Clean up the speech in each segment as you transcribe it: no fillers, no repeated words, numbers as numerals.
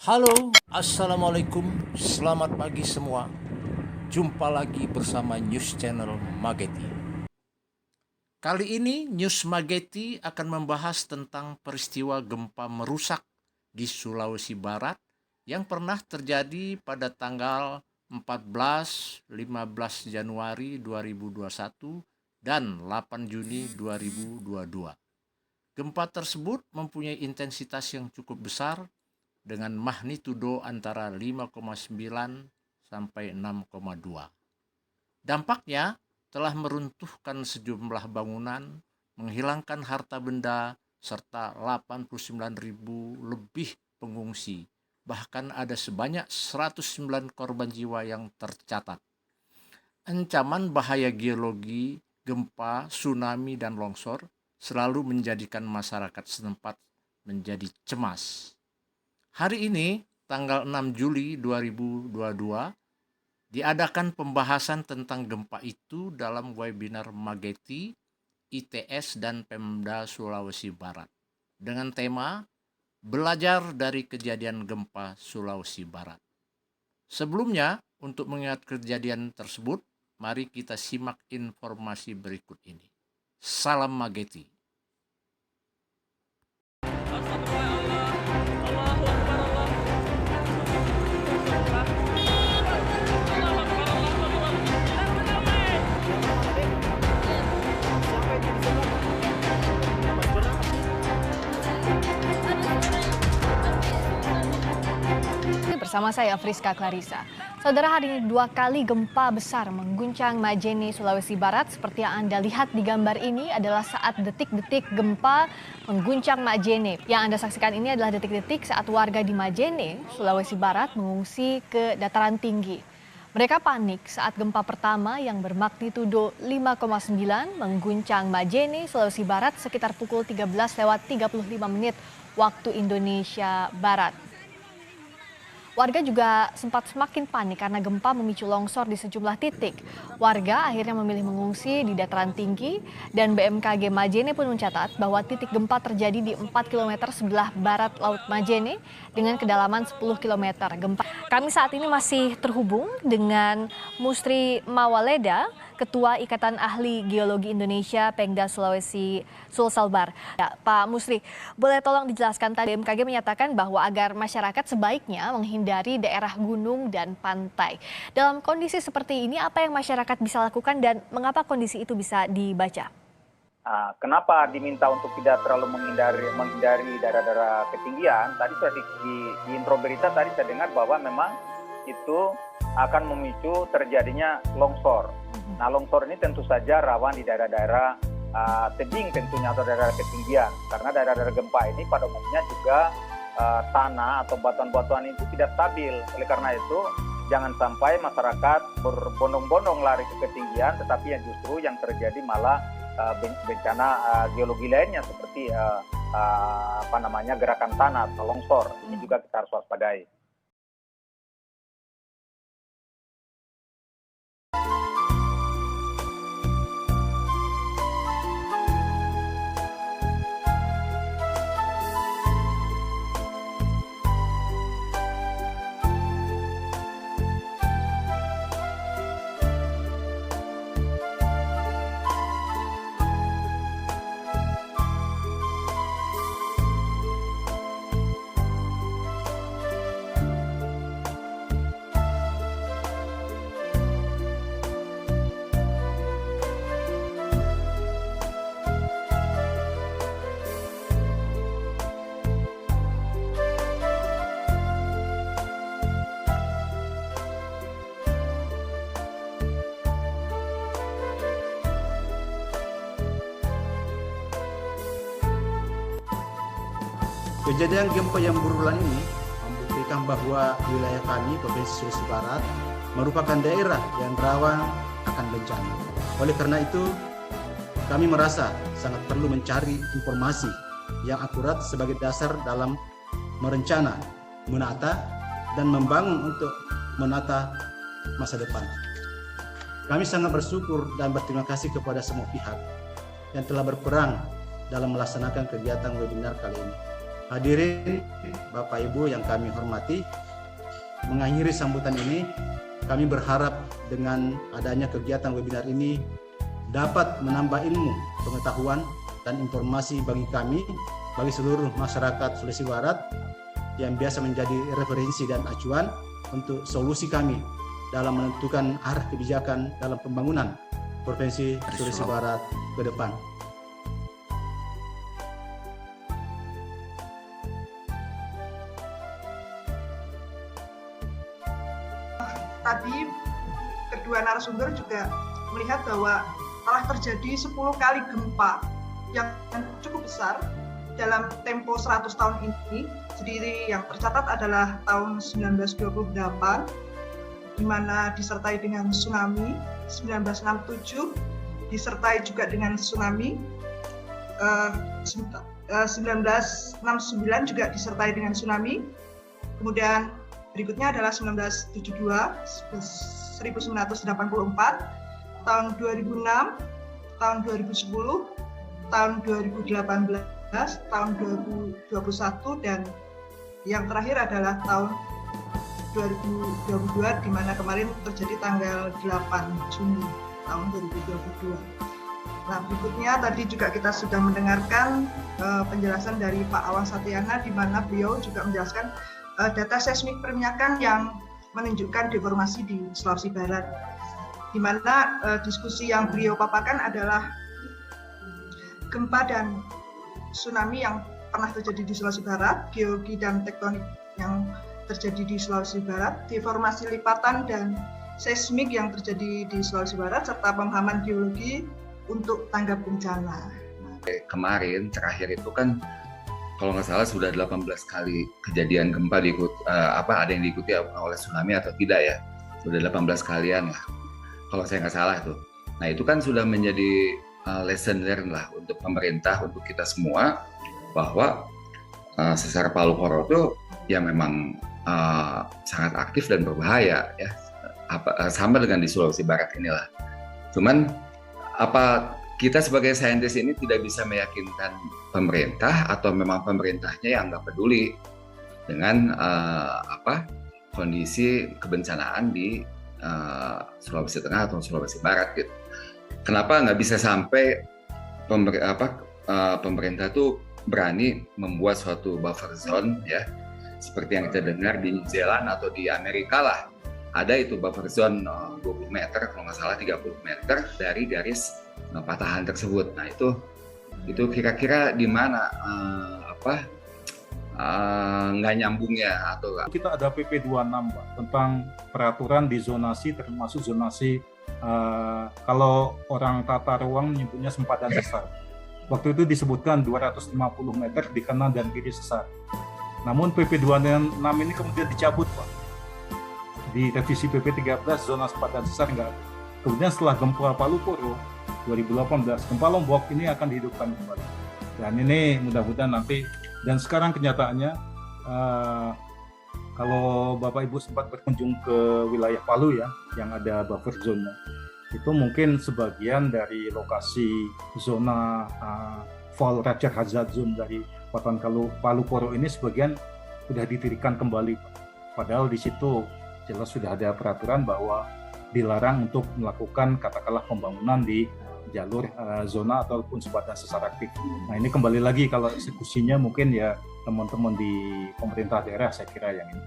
Halo, Assalamualaikum, selamat pagi semua. Jumpa lagi bersama News Channel Mageti. Kali ini News Mageti akan membahas tentang peristiwa gempa merusak di Sulawesi Barat yang pernah terjadi pada tanggal 14-15 Januari 2021 dan 8 Juni 2022. Gempa tersebut mempunyai intensitas yang cukup besar dengan magnitudo antara 5,9 sampai 6,2. Dampaknya telah meruntuhkan sejumlah bangunan, menghilangkan harta benda, serta 89.000 lebih pengungsi. Bahkan ada sebanyak 109 korban jiwa yang tercatat. Ancaman bahaya geologi, gempa, tsunami, dan longsor selalu menjadikan masyarakat setempat menjadi cemas. Hari ini, tanggal 6 Juli 2022, diadakan pembahasan tentang gempa itu dalam webinar Mageti, ITS, dan Pemda Sulawesi Barat dengan tema Belajar dari Kejadian Gempa Sulawesi Barat. Sebelumnya, untuk mengingat kejadian tersebut, mari kita simak informasi berikut ini. Salam Mageti. Bersama saya Friska Clarissa. Saudara, hari ini 2 kali gempa besar mengguncang Majene, Sulawesi Barat. Seperti yang Anda lihat di gambar ini adalah saat detik-detik gempa mengguncang Majene. Yang Anda saksikan ini adalah detik-detik saat warga di Majene, Sulawesi Barat mengungsi ke dataran tinggi. Mereka panik saat gempa pertama yang bermagnitudo 5,9 mengguncang Majene, Sulawesi Barat sekitar pukul 13:35 waktu Indonesia Barat. Warga juga sempat semakin panik karena gempa memicu longsor di sejumlah titik. Warga akhirnya memilih mengungsi di dataran tinggi dan BMKG Majene pun mencatat bahwa titik gempa terjadi di 4 km sebelah barat Laut Majene dengan kedalaman 10 km. Kami saat ini masih terhubung dengan Musri Mawaleda, Ketua Ikatan Ahli Geologi Indonesia Pemda Sulawesi Sulselbar. Ya, Pak Musri, boleh tolong dijelaskan, tadi BMKG menyatakan bahwa agar masyarakat sebaiknya menghindari daerah gunung dan pantai. Dalam kondisi seperti ini, apa yang masyarakat bisa lakukan dan mengapa kondisi itu bisa dibaca? Kenapa diminta untuk tidak terlalu menghindari daerah-daerah ketinggian? Tadi sudah di intro berita tadi saya dengar bahwa memang itu akan memicu terjadinya longsor. Nah, longsor ini tentu saja rawan di daerah-daerah tebing tentunya atau daerah ketinggian. Karena daerah-daerah gempa ini pada umumnya juga tanah atau batuan-batuan itu tidak stabil. Oleh karena itu, jangan sampai masyarakat berbondong-bondong lari ke ketinggian, tetapi yang justru yang terjadi malah bencana geologi lainnya seperti gerakan tanah atau longsor. Ini juga kita harus waspadai. Kejadian gempa yang berulang ini membuktikan bahwa wilayah kami, Provinsi Sulawesi Barat, merupakan daerah yang rawan akan bencana. Oleh karena itu, kami merasa sangat perlu mencari informasi yang akurat sebagai dasar dalam merencana, menata, dan membangun untuk menata masa depan. Kami sangat bersyukur dan berterima kasih kepada semua pihak yang telah berperan dalam melaksanakan kegiatan webinar kali ini. Hadirin Bapak Ibu yang kami hormati, mengakhiri sambutan ini, kami berharap dengan adanya kegiatan webinar ini dapat menambah ilmu, pengetahuan, dan informasi bagi kami, bagi seluruh masyarakat Sulawesi Barat yang biasa menjadi referensi dan acuan untuk solusi kami dalam menentukan arah kebijakan dalam pembangunan Provinsi Sulawesi Barat ke depan. Tadi kedua narasumber juga melihat bahwa telah terjadi 10 kali gempa yang cukup besar dalam tempo 100 tahun ini. Jadi yang tercatat adalah tahun 1928, di mana disertai dengan tsunami, 1967 disertai juga dengan tsunami, 1969 juga disertai dengan tsunami, kemudian berikutnya adalah 1972, 1984, tahun 2006, tahun 2010, tahun 2018, tahun 2021, dan yang terakhir adalah tahun 2022, di mana kemarin terjadi tanggal 8 Juni tahun 2022. Nah, berikutnya tadi juga kita sudah mendengarkan penjelasan dari Pak Awan Satyana, di mana beliau juga menjelaskan data seismik perminyakan yang menunjukkan deformasi di Sulawesi Barat, di mana diskusi yang beliau paparkan adalah gempa dan tsunami yang pernah terjadi di Sulawesi Barat, geologi dan tektonik yang terjadi di Sulawesi Barat, deformasi lipatan dan seismik yang terjadi di Sulawesi Barat, serta pemahaman geologi untuk tanggap bencana. Kemarin terakhir itu kan kalau nggak salah sudah 18 kali kejadian gempa ada yang diikuti oleh tsunami atau tidak ya, sudah 18 kalian lah kalau saya nggak salah itu. Nah itu kan sudah menjadi lesson learned lah untuk pemerintah, untuk kita semua, bahwa sesar Palu Koro itu ya memang sangat aktif dan berbahaya ya, sama dengan di Sulawesi Barat inilah. Cuman apa kita sebagai saintis ini tidak bisa meyakinkan pemerintah, atau memang pemerintahnya yang nggak peduli dengan kondisi kebencanaan di Sulawesi Tengah atau Sulawesi Barat gitu. Kenapa nggak bisa sampai pemerintah tuh berani membuat suatu buffer zone ya, seperti yang kita dengar di New Zealand atau di Amerika lah, ada itu buffer zone 20 meter kalau nggak salah 30 meter dari garis patahan tersebut. Nah itu kira-kira di mana nggak nyambungnya atau kita ada PP 26 Pak, tentang peraturan di zonasi, termasuk zonasi kalau orang tata ruang menyebutnya sempadan sesar. Waktu itu disebutkan 250 meter di kanan dan kiri sesar. Namun PP 26 ini kemudian dicabut Pak. Di revisi PP 13 zona sempadan sesar nggak ada. Kemudian setelah gempa Palu Koro 2018, gempa Lombok ini akan dihidupkan kembali. Dan ini mudah-mudahan nanti, dan sekarang kenyataannya kalau Bapak Ibu sempat berkunjung ke wilayah Palu ya, yang ada buffer zone-nya, itu mungkin sebagian dari lokasi zona fall rupture hazard zone dari Patahan Palu Koro ini sebagian sudah didirikan kembali. Padahal di situ jelas sudah ada peraturan bahwa dilarang untuk melakukan katakanlah pembangunan di jalur zona ataupun sempadan sesar aktif. Nah ini kembali lagi kalau eksekusinya mungkin ya teman-teman di pemerintah daerah saya kira yang ini.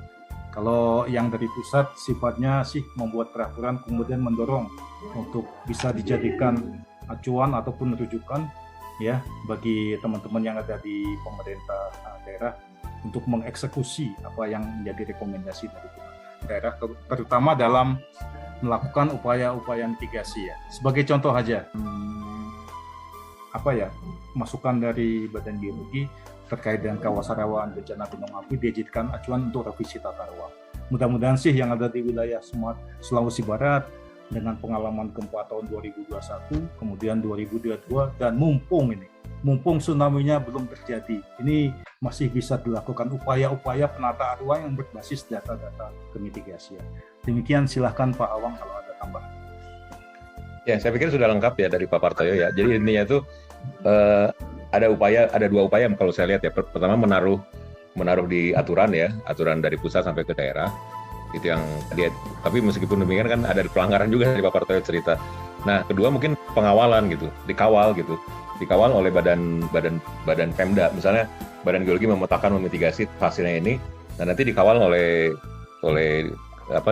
Kalau yang dari pusat sifatnya sih membuat peraturan kemudian mendorong untuk bisa dijadikan acuan ataupun rujukan ya bagi teman-teman yang ada di pemerintah daerah untuk mengeksekusi apa yang menjadi rekomendasi dari daerah, terutama dalam melakukan upaya-upaya mitigasi ya. Sebagai contoh aja, masukan dari Badan Geologi terkait dengan kawasan rawan bencana gunung api dijadikan acuan untuk revisi tata ruang. Mudah-mudahan sih yang ada di wilayah Sulawesi Barat dengan pengalaman gempa tahun 2021, kemudian 2022, dan mumpung tsunami-nya belum terjadi, ini masih bisa dilakukan upaya-upaya penataan ruang yang berbasis data-data kemitigasian. Demikian, silahkan Pak Awang kalau ada tambahan. Ya, saya pikir sudah lengkap ya dari Pak Partoyo ya. Jadi intinya itu ada dua upaya kalau saya lihat ya. Pertama menaruh di aturan ya, aturan dari pusat sampai ke daerah. Itu yang dia, tapi meskipun demikian kan ada pelanggaran juga dari Pak Partoyo cerita. Nah, kedua mungkin pengawalan gitu, dikawal oleh badan Pemda. Misalnya Badan Geologi memetakan memitigasi hasilnya ini, dan nanti dikawal oleh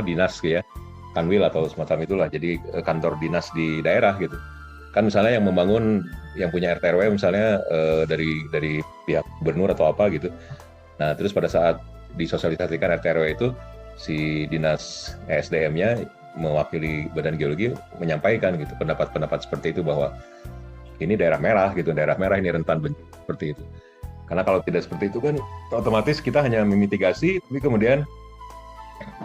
dinas ya, Kanwil atau semacam itulah. Jadi kantor dinas di daerah gitu. Kan misalnya yang membangun, yang punya RT/RW misalnya dari pihak gubernur atau apa gitu. Nah, terus pada saat disosialisasikan RT/RW itu, si dinas ESDM-nya mewakili Badan Geologi menyampaikan gitu pendapat-pendapat seperti itu, bahwa ini daerah merah gitu, daerah merah ini rentan bencana seperti itu. Karena kalau tidak seperti itu kan otomatis kita hanya memitigasi, tapi kemudian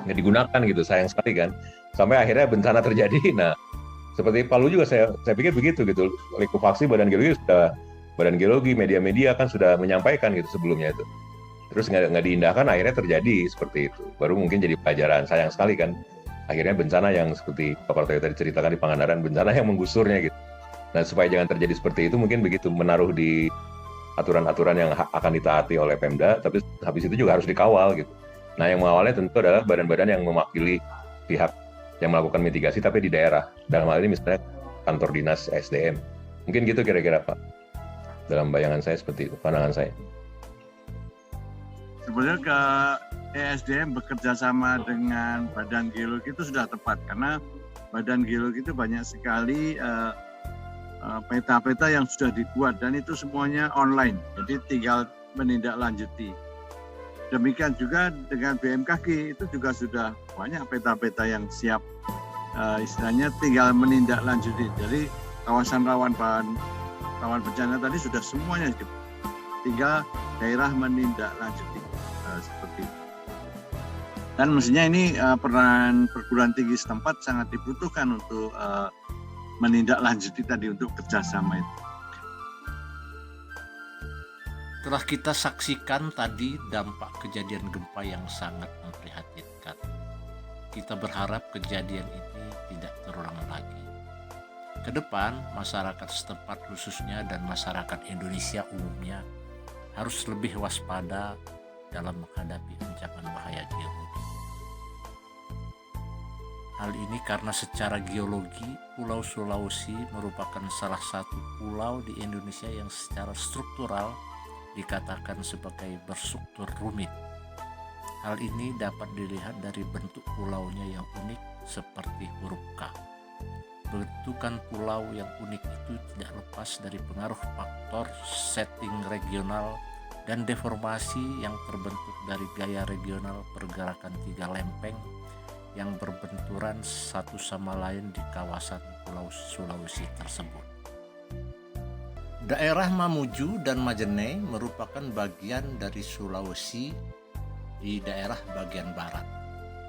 nggak digunakan gitu, sayang sekali kan. Sampai akhirnya bencana terjadi. Nah, seperti Palu juga saya pikir begitu gitu. Likuifaksi Badan Geologi, media-media kan sudah menyampaikan gitu sebelumnya itu. Terus nggak diindahkan, akhirnya terjadi seperti itu. Baru mungkin jadi pelajaran. Sayang sekali kan. Akhirnya bencana yang seperti Pak Partoyo tadi ceritakan di Pangandaran, bencana yang menggusurnya gitu. Nah, supaya jangan terjadi seperti itu, mungkin begitu, menaruh di aturan-aturan yang akan ditaati oleh Pemda, tapi habis itu juga harus dikawal gitu. Nah, yang mengawalnya tentu adalah badan-badan yang mewakili pihak yang melakukan mitigasi tapi di daerah. Dalam hal ini misalnya kantor dinas SDM. Mungkin gitu kira-kira Pak. Dalam bayangan saya seperti itu, pandangan saya. Sebenarnya ke ESDM bekerja sama dengan Badan Geologi itu sudah tepat, karena Badan Geologi itu banyak sekali peta-peta yang sudah dibuat, dan itu semuanya online, jadi tinggal menindaklanjuti. Demikian juga dengan BMKG, itu juga sudah banyak peta-peta yang siap, istilahnya tinggal menindaklanjuti. Jadi kawasan rawan bencana tadi sudah semuanya, tinggal daerah menindaklanjuti seperti itu. Dan mestinya ini peran perguruan tinggi setempat sangat dibutuhkan untuk menindaklanjuti tadi, untuk kerjasama itu. Telah kita saksikan tadi dampak kejadian gempa yang sangat memprihatinkan. Kita berharap kejadian ini tidak terulang lagi. Kedepan, masyarakat setempat khususnya dan masyarakat Indonesia umumnya harus lebih waspada dalam menghadapi ancaman bahaya geologi. Hal ini karena secara geologi, Pulau Sulawesi merupakan salah satu pulau di Indonesia yang secara struktural dikatakan sebagai berstruktur rumit. Hal ini dapat dilihat dari bentuk pulaunya yang unik seperti huruf K. Bentukan pulau yang unik itu tidak lepas dari pengaruh faktor setting regional dan deformasi yang terbentuk dari gaya regional pergerakan tiga lempeng yang berbenturan satu sama lain di kawasan Pulau Sulawesi tersebut. Daerah Mamuju dan Majene merupakan bagian dari Sulawesi di daerah bagian barat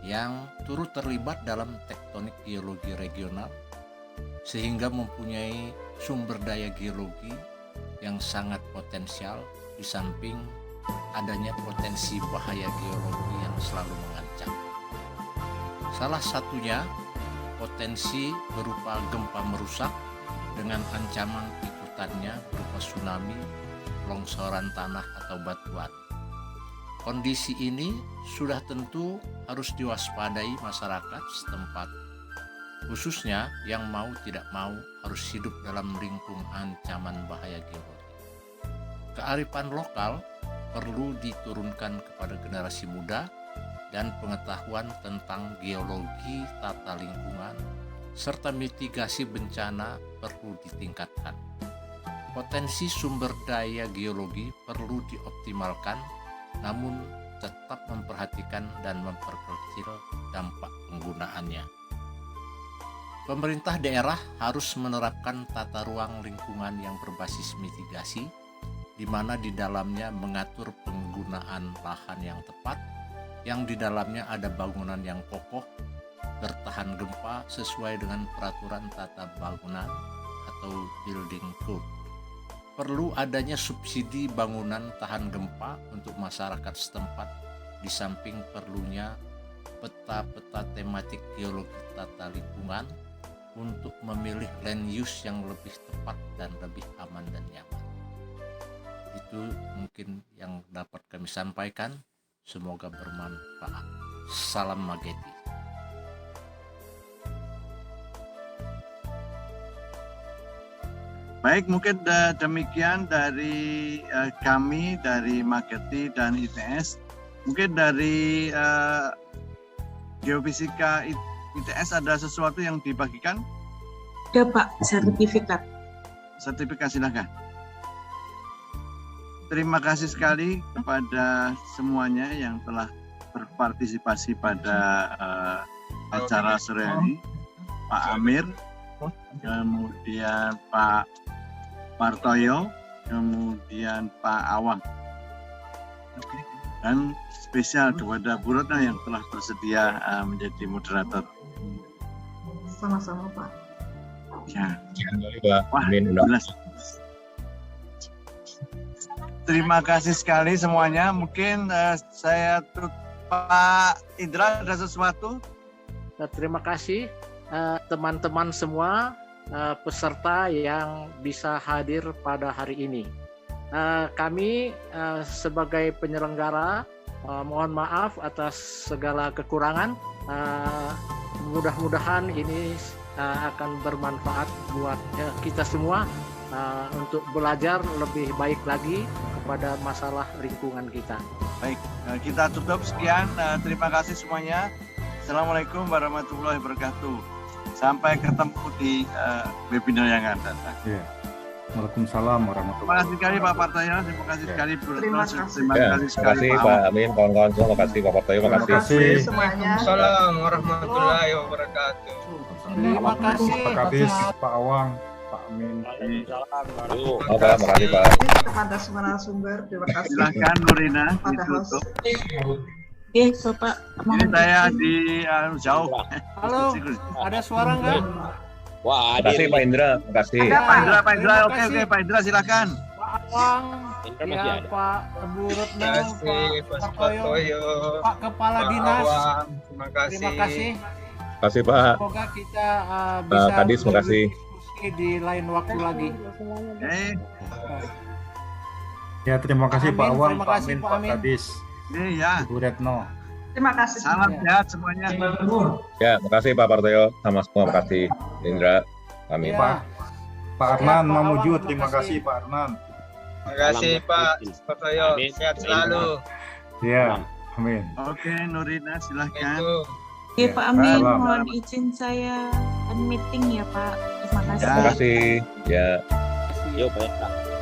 yang turut terlibat dalam tektonik geologi regional sehingga mempunyai sumber daya geologi yang sangat potensial, di samping adanya potensi bahaya geologi yang selalu mengancam. Salah satunya potensi berupa gempa merusak dengan ancaman ikutannya berupa tsunami, longsoran tanah atau batuan. Kondisi ini sudah tentu harus diwaspadai masyarakat setempat, khususnya yang mau tidak mau harus hidup dalam lingkung ancaman bahaya geologi. Kearifan lokal perlu diturunkan kepada generasi muda dan pengetahuan tentang geologi tata lingkungan serta mitigasi bencana perlu ditingkatkan. Potensi sumber daya geologi perlu dioptimalkan, namun tetap memperhatikan dan memperkecil dampak penggunaannya. Pemerintah daerah harus menerapkan tata ruang lingkungan yang berbasis mitigasi, di mana di dalamnya mengatur penggunaan lahan yang tepat, yang di dalamnya ada bangunan yang kokoh, bertahan gempa sesuai dengan peraturan tata bangunan atau building code. Perlu adanya subsidi bangunan tahan gempa untuk masyarakat setempat, di samping perlunya peta-peta tematik geologi tata lingkungan untuk memilih land use yang lebih tepat dan lebih aman dan nyaman. Itu mungkin yang dapat kami sampaikan. Semoga bermanfaat. Salam Mageti. Baik, mungkin demikian dari kami dari Mageti dan ITS. Mungkin dari Geofisika ITS ada sesuatu yang dibagikan? Ada Pak, sertifikat. Sertifikat silakan. Terima kasih sekali kepada semuanya yang telah berpartisipasi pada acara sore ini. Pak Amir, kemudian Pak Partoyo, kemudian Pak Awang, dan spesial kepada Bu Retno yang telah bersedia menjadi moderator. Sama-sama Pak. Ya. Pak. Wah, Amin. jelas. Terima kasih sekali semuanya. Mungkin saya Pak Indra ada sesuatu? Terima kasih teman-teman semua peserta yang bisa hadir pada hari ini. Kami sebagai penyelenggara mohon maaf atas segala kekurangan. Mudah-mudahan ini akan bermanfaat buat kita semua untuk belajar lebih baik lagi kepada masalah lingkungan kita. Baik, kita tutup sekian. Terima kasih semuanya. Assalamualaikum warahmatullahi wabarakatuh. Sampai ketemu di webinar yang akan datang. Ya. Waalaikumsalam warahmatullahi Terima kasih sekali Pak Partoyo, terima kasih sekali Bu Retno, Terima kasih. terima Ya, kasih terima sekali kasih Pak Pak Awang. Amin, kawan-kawan semua. Terima kasih Pak Partoyo, terima Terima kasih. kasih semuanya. Waalaikumsalam warahmatullahi wabarakatuh. Terima kasih. Pak Kadis, Pak Awang, Pak Amin. Oh, Pak, makasih Pak. Kepada semua narasumber, terima kasih. Silakan Nurina Pada host. ditutup. Oke, Bapak. Ini saya di jauh. Halo, ada suara nggak? Terima kasih Pak Indra, terima kasih. Ada Pak Indra, Pak Indra, Terima oke kasih. Pak Indra silakan. Pak Awang, ya, Pak Bu Retno, Terima kasih Pak Pak Partoyo, Partoyo, Pak Kepala Pak Dinas. Awang, terima kasih. Terima kasih. Terima kasih Pak. Semoga kita bisa Kadis, terima kasih. berdiskusi di lain waktu lagi. Ya, terima kasih Pak Amin, Awang, terima Pak kasih, Amin, Pak Pak Amin. Kadis, Ini ya, Bu Retno. Terima kasih salam semuanya. sehat semuanya. Ya, terima kasih Pak Partoyo, sama semua, terima kasih Indra, Amin. Ya. Pak Arnan Pak Mamujud, Awang, terima terima kasih. kasih Pak Arnan. Terima kasih Pak Partoyo, sehat selalu. Ya, amin. Oke, Nurina silakan. Itu. Oke, Pak Amin, Salam. mohon izin saya meeting ya Pak. Terima kasih. Ya. Terima kasih. Ya. Yuk, Pak.